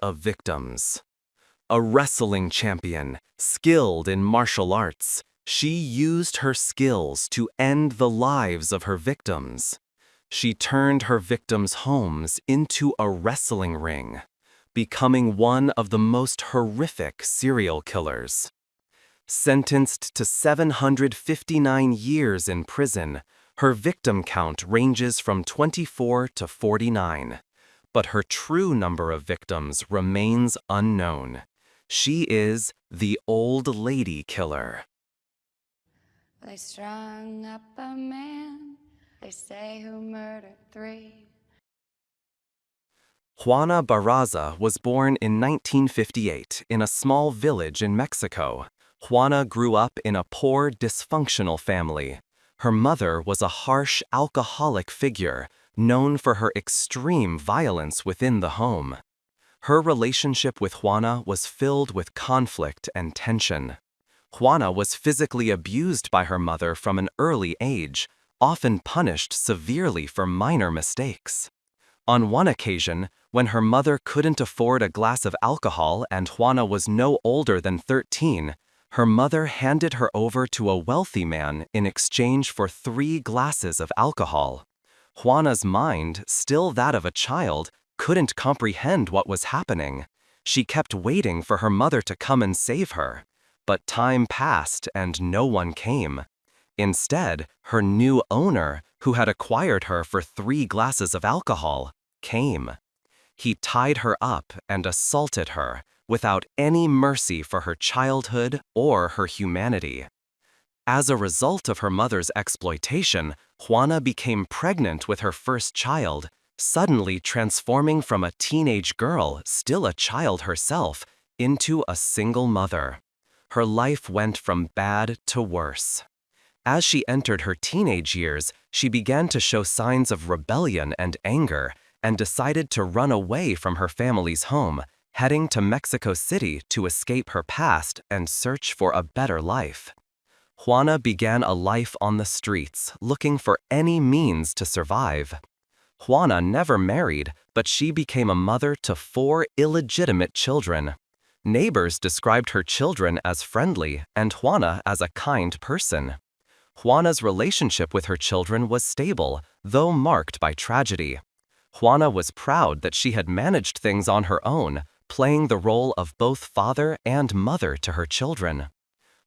of victims. A wrestling champion, skilled in martial arts, she used her skills to end the lives of her victims. She turned her victims' homes into a wrestling ring, becoming one of the most horrific serial killers. Sentenced to 759 years in prison, her victim count ranges from 24 to 49, but her true number of victims remains unknown. She is the Old Lady Killer. They strung up a man, they say, who murdered 3. Juana Barraza was born in 1958 in a small village in Mexico. Juana grew up in a poor, dysfunctional family. Her mother was a harsh, alcoholic figure, known for her extreme violence within the home. Her relationship with Juana was filled with conflict and tension. Juana was physically abused by her mother from an early age, often punished severely for minor mistakes. On one occasion, when her mother couldn't afford a glass of alcohol and Juana was no older than 13, her mother handed her over to a wealthy man in exchange for 3 glasses of alcohol. Juana's mind, still that of a child, couldn't comprehend what was happening. She kept waiting for her mother to come and save her. But time passed and no one came. Instead, her new owner, who had acquired her for 3 glasses of alcohol, came. He tied her up and assaulted her, without any mercy for her childhood or her humanity. As a result of her mother's exploitation, Juana became pregnant with her first child, suddenly transforming from a teenage girl, still a child herself, into a single mother. Her life went from bad to worse. As she entered her teenage years, she began to show signs of rebellion and anger, and decided to run away from her family's home, heading to Mexico City to escape her past and search for a better life. Juana began a life on the streets, looking for any means to survive. Juana never married, but she became a mother to 4 illegitimate children. Neighbors described her children as friendly and Juana as a kind person. Juana's relationship with her children was stable, though marked by tragedy. Juana was proud that she had managed things on her own, playing the role of both father and mother to her children.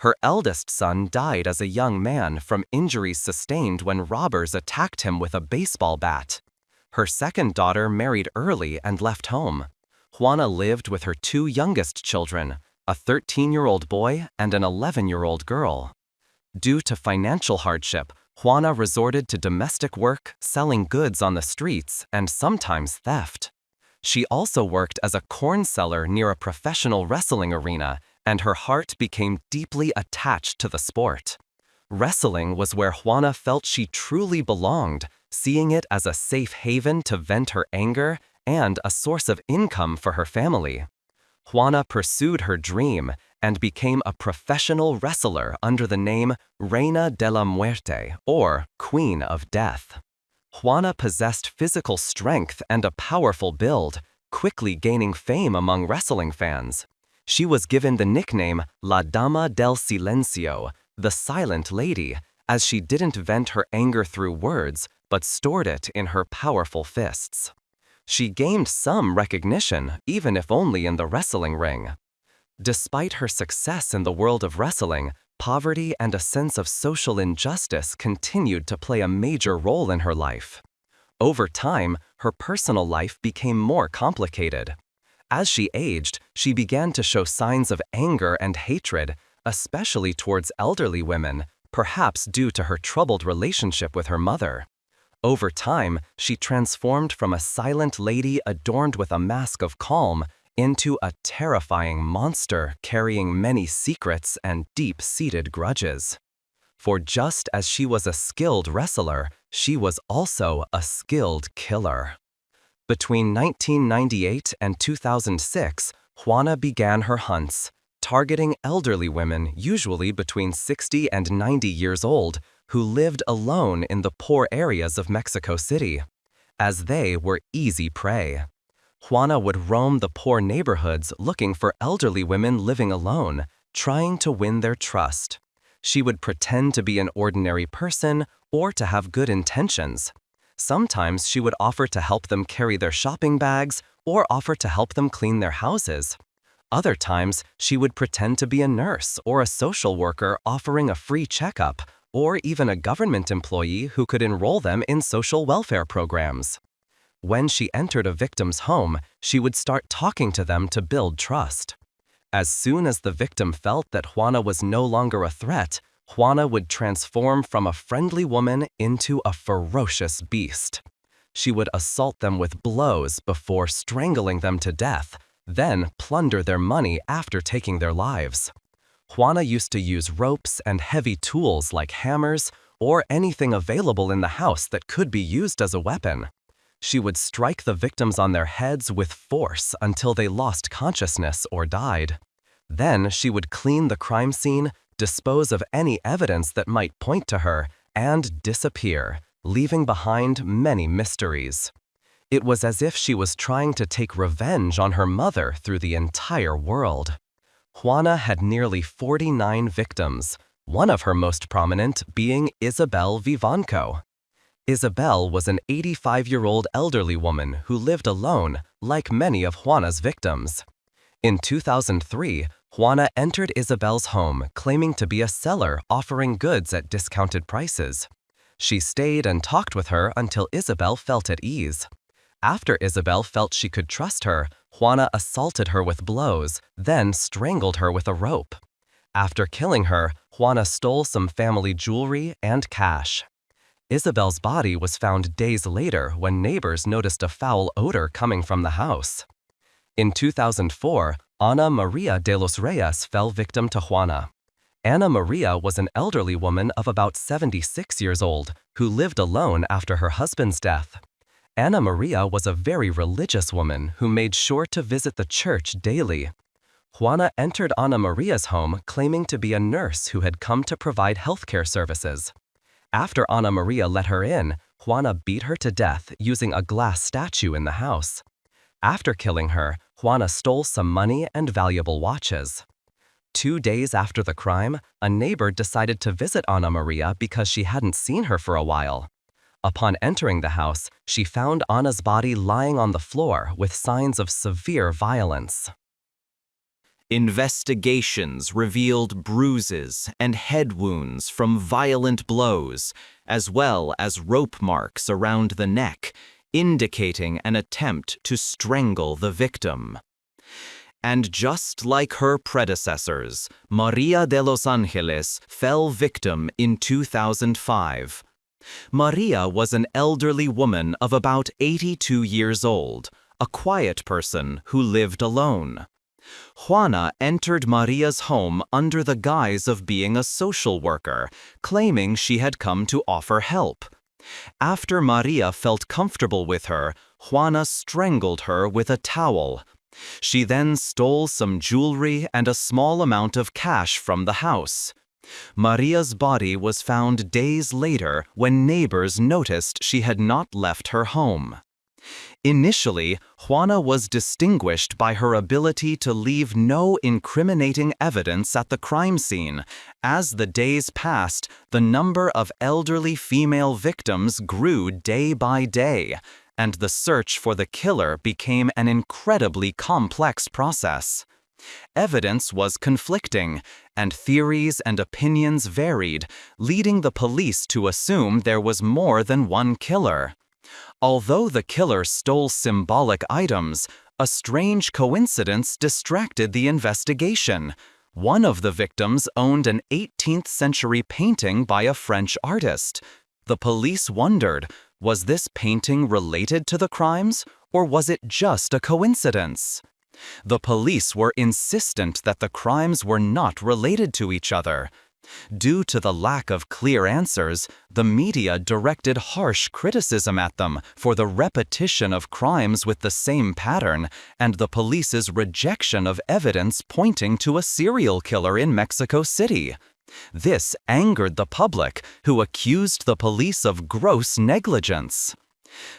Her eldest son died as a young man from injuries sustained when robbers attacked him with a baseball bat. Her second daughter married early and left home. Juana lived with her 2 youngest children, a 13-year-old boy and an 11-year-old girl. Due to financial hardship, Juana resorted to domestic work, selling goods on the streets, and sometimes theft. She also worked as a corn seller near a professional wrestling arena, and her heart became deeply attached to the sport. Wrestling was where Juana felt she truly belonged, seeing it as a safe haven to vent her anger and a source of income for her family. Juana pursued her dream and became a professional wrestler under the name Reina de la Muerte, or Queen of Death. Juana possessed physical strength and a powerful build, quickly gaining fame among wrestling fans. She was given the nickname La Dama del Silencio, the Silent Lady, as she didn't vent her anger through words, but stored it in her powerful fists. She gained some recognition, even if only in the wrestling ring. Despite her success in the world of wrestling, poverty and a sense of social injustice continued to play a major role in her life. Over time, her personal life became more complicated. As she aged, she began to show signs of anger and hatred, especially towards elderly women, perhaps due to her troubled relationship with her mother. Over time, she transformed from a silent lady adorned with a mask of calm into a terrifying monster carrying many secrets and deep-seated grudges. For just as she was a skilled wrestler, she was also a skilled killer. Between 1998 and 2006, Juana began her hunts, targeting elderly women usually between 60 and 90 years old who lived alone in the poor areas of Mexico City, as they were easy prey. Juana would roam the poor neighborhoods looking for elderly women living alone, trying to win their trust. She would pretend to be an ordinary person or to have good intentions. Sometimes she would offer to help them carry their shopping bags or offer to help them clean their houses. Other times, she would pretend to be a nurse or a social worker offering a free checkup, or even a government employee who could enroll them in social welfare programs. When she entered a victim's home, she would start talking to them to build trust. As soon as the victim felt that Juana was no longer a threat, Juana would transform from a friendly woman into a ferocious beast. She would assault them with blows before strangling them to death, then plunder their money after taking their lives. Juana used to use ropes and heavy tools like hammers or anything available in the house that could be used as a weapon. She would strike the victims on their heads with force until they lost consciousness or died. Then she would clean the crime scene, dispose of any evidence that might point to her, and disappear, leaving behind many mysteries. It was as if she was trying to take revenge on her mother through the entire world. Juana had nearly 49 victims, one of her most prominent being Isabel Vivanco. Isabel was an 85-year-old elderly woman who lived alone, like many of Juana's victims. In 2003, Juana entered Isabel's home claiming to be a seller offering goods at discounted prices. She stayed and talked with her until Isabel felt at ease. After Isabel felt she could trust her, Juana assaulted her with blows, then strangled her with a rope. After killing her, Juana stole some family jewelry and cash. Isabel's body was found days later when neighbors noticed a foul odor coming from the house. In 2004, Ana Maria de los Reyes fell victim to Juana. Ana Maria was an elderly woman of about 76 years old who lived alone after her husband's death. Ana Maria was a very religious woman who made sure to visit the church daily. Juana entered Ana Maria's home claiming to be a nurse who had come to provide healthcare services. After Ana Maria let her in, Juana beat her to death using a glass statue in the house. After killing her, Juana stole some money and valuable watches. 2 days after the crime, a neighbor decided to visit Ana Maria because she hadn't seen her for a while. Upon entering the house, she found Ana's body lying on the floor with signs of severe violence. Investigations revealed bruises and head wounds from violent blows, as well as rope marks around the neck, indicating an attempt to strangle the victim. And just like her predecessors, Maria de los Angeles fell victim in 2005. Maria was an elderly woman of about 82 years old, a quiet person who lived alone. Juana entered Maria's home under the guise of being a social worker, claiming she had come to offer help. After Maria felt comfortable with her, Juana strangled her with a towel. She then stole some jewelry and a small amount of cash from the house. Maria's body was found days later when neighbors noticed she had not left her home. Initially, Juana was distinguished by her ability to leave no incriminating evidence at the crime scene. As the days passed, the number of elderly female victims grew day by day, and the search for the killer became an incredibly complex process. Evidence was conflicting, and theories and opinions varied, leading the police to assume there was more than one killer. Although the killer stole symbolic items, a strange coincidence distracted the investigation. One of the victims owned an 18th-century painting by a French artist. The police wondered, was this painting related to the crimes, or was it just a coincidence? The police were insistent that the crimes were not related to each other. Due to the lack of clear answers, the media directed harsh criticism at them for the repetition of crimes with the same pattern and the police's rejection of evidence pointing to a serial killer in Mexico City. This angered the public, who accused the police of gross negligence.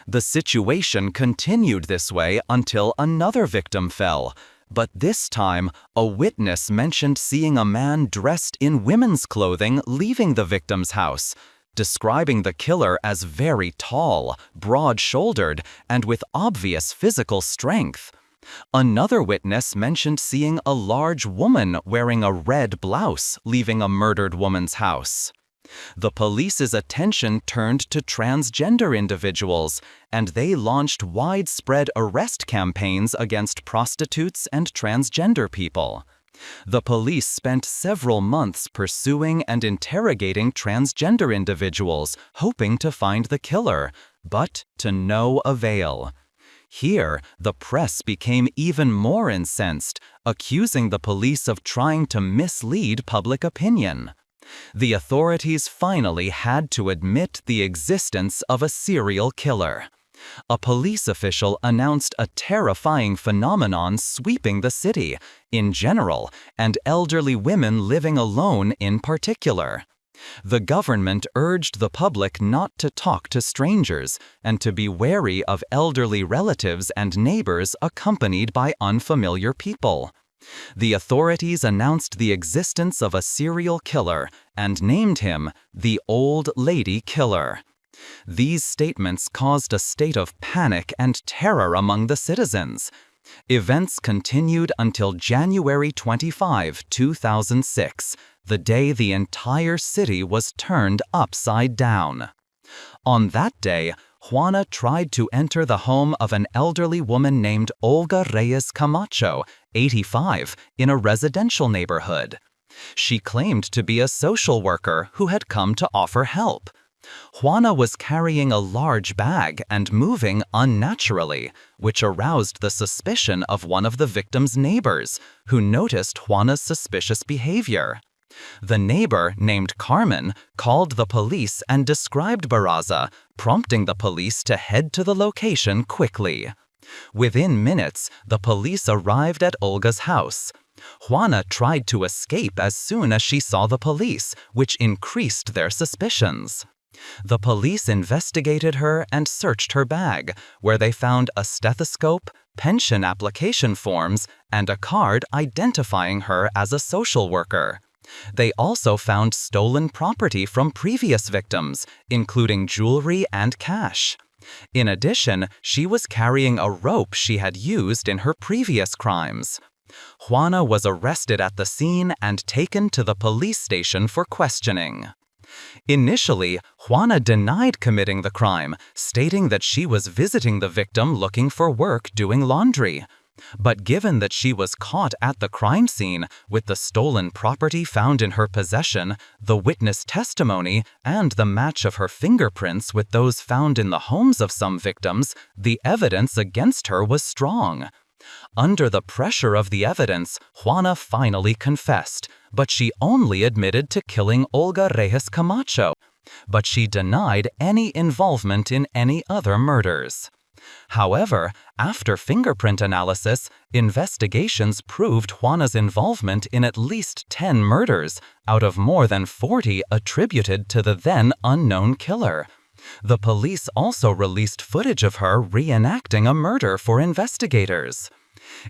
The situation continued this way until another victim fell, but this time a witness mentioned seeing a man dressed in women's clothing leaving the victim's house, describing the killer as very tall, broad-shouldered, and with obvious physical strength. Another witness mentioned seeing a large woman wearing a red blouse leaving a murdered woman's house. The police's attention turned to transgender individuals, and they launched widespread arrest campaigns against prostitutes and transgender people. The police spent several months pursuing and interrogating transgender individuals, hoping to find the killer, but to no avail. Here, the press became even more incensed, accusing the police of trying to mislead public opinion. The authorities finally had to admit the existence of a serial killer. A police official announced a terrifying phenomenon sweeping the city, in general, and elderly women living alone in particular. The government urged the public not to talk to strangers and to be wary of elderly relatives and neighbors accompanied by unfamiliar people. The authorities announced the existence of a serial killer and named him the Old Lady Killer. These statements caused a state of panic and terror among the citizens. Events continued until January 25, 2006, the day the entire city was turned upside down. On that day, Juana tried to enter the home of an elderly woman named Olga Reyes Camacho, 85, in a residential neighborhood. She claimed to be a social worker who had come to offer help. Juana was carrying a large bag and moving unnaturally, which aroused the suspicion of one of the victim's neighbors, who noticed Juana's suspicious behavior. The neighbor, named Carmen, called the police and described Barraza, prompting the police to head to the location quickly. Within minutes, the police arrived at Olga's house. Juana tried to escape as soon as she saw the police, which increased their suspicions. The police investigated her and searched her bag, where they found a stethoscope, pension application forms, and a card identifying her as a social worker. They also found stolen property from previous victims, including jewelry and cash. In addition, she was carrying a rope she had used in her previous crimes. Juana was arrested at the scene and taken to the police station for questioning. Initially, Juana denied committing the crime, stating that she was visiting the victim looking for work doing laundry. But given that she was caught at the crime scene with the stolen property found in her possession, the witness testimony, and the match of her fingerprints with those found in the homes of some victims, the evidence against her was strong. Under the pressure of the evidence, Juana finally confessed, but she only admitted to killing Olga Reyes Camacho. But she denied any involvement in any other murders. However, after fingerprint analysis, investigations proved Juana's involvement in at least 10 murders, out of more than 40 attributed to the then unknown killer. The police also released footage of her reenacting a murder for investigators.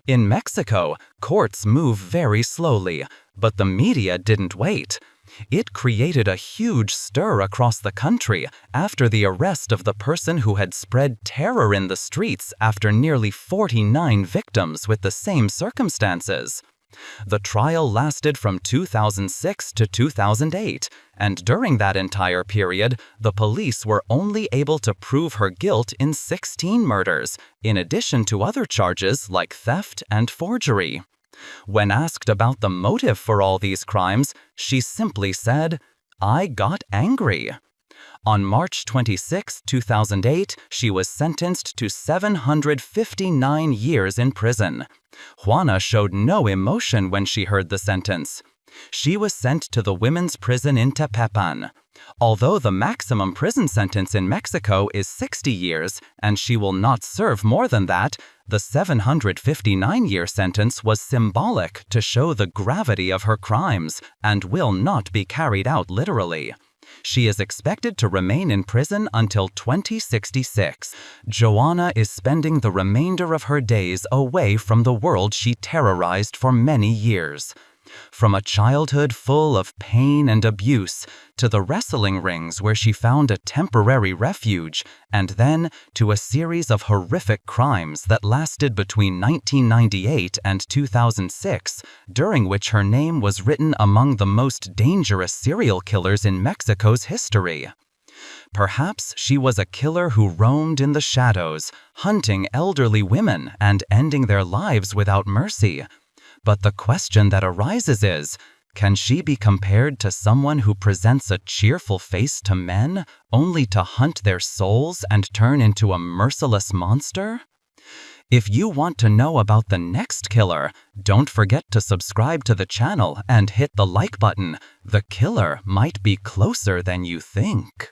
In Mexico, courts move very slowly, but the media didn't wait. It created a huge stir across the country after the arrest of the person who had spread terror in the streets after nearly 49 victims with the same circumstances. The trial lasted from 2006 to 2008, and during that entire period, the police were only able to prove her guilt in 16 murders, in addition to other charges like theft and forgery. When asked about the motive for all these crimes, she simply said, "I got angry." On March 26, 2008, she was sentenced to 759 years in prison. Juana showed no emotion when she heard the sentence. She was sent to the women's prison in Tepepan. Although the maximum prison sentence in Mexico is 60 years, and she will not serve more than that, the 759-year sentence was symbolic to show the gravity of her crimes and will not be carried out literally. She is expected to remain in prison until 2066. Joanna is spending the remainder of her days away from the world she terrorized for many years. From a childhood full of pain and abuse, to the wrestling rings where she found a temporary refuge, and then to a series of horrific crimes that lasted between 1998 and 2006, during which her name was written among the most dangerous serial killers in Mexico's history. Perhaps she was a killer who roamed in the shadows, hunting elderly women and ending their lives without mercy. But the question that arises is, can she be compared to someone who presents a cheerful face to men, only to hunt their souls and turn into a merciless monster? If you want to know about the next killer, don't forget to subscribe to the channel and hit the like button. The killer might be closer than you think.